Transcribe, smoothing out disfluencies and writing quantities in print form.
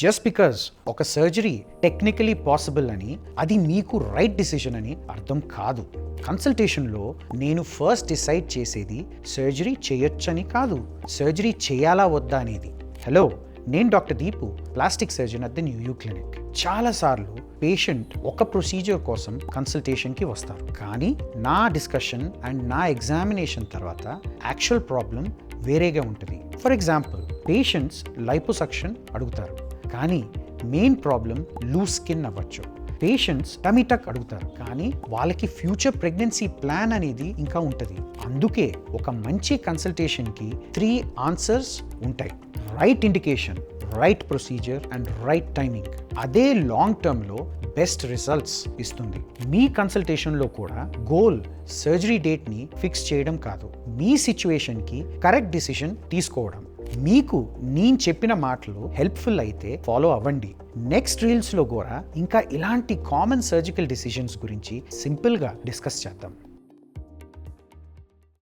Just because ఒక surgery technically possible అని అది మీకు రైట్ డిసిషన్ అని అర్థం కాదు. కన్సల్టేషన్లో నేను ఫస్ట్ డిసైడ్ చేసేది సర్జరీ చేయొచ్చని కాదు, సర్జరీ చేయాలా వద్దా అనేది. హలో, నేను doctor Deepu, plastic surgeon at the new clinic. చాలాసార్లు పేషెంట్ ఒక ప్రొసీజర్ కోసం కన్సల్టేషన్కి వస్తారు, కానీ నా డిస్కషన్ అండ్ నా ఎగ్జామినేషన్ తర్వాత యాక్చువల్ ప్రాబ్లం వేరేగా ఉంటుంది. ఫర్ ఎగ్జాంపుల్, పేషెంట్స్ లైపోసక్షన్ అడుగుతారు, కానీ మెయిన్ ప్రాబ్లం లూజ్ స్కిన్ అవ్వచ్చు. పేషెంట్స్ టమీ టక్ అడుగుతారు, కానీ వాళ్ళకి ఫ్యూచర్ ప్రెగ్నెన్సీ ప్లాన్ అనేది ఇంకా ఉంటుంది. అందుకే ఒక మంచి కన్సల్టేషన్కి 3 ఆన్సర్స్ ఉంటాయి: right indication, right procedure and right timing. అదే లాంగ్ టర్మ్లో బెస్ట్ రిజల్ట్స్ ఇస్తుంది. మీ కన్సల్టేషన్లో కూడా గోల్ సర్జరీ డేట్ని ఫిక్స్ చేయడం కాదు, మీ సిచ్యువేషన్కి కరెక్ట్ డిసిషన్ తీసుకోవడం. మీకు నేను చెప్పిన మాటలు హెల్ప్ఫుల్ అయితే ఫాలో అవ్వండి. నెక్స్ట్ రీల్స్లో కూడా ఇంకా ఇలాంటి కామన్ సర్జికల్ డిసిషన్స్ గురించి సింపుల్గా డిస్కస్ చేద్దాం.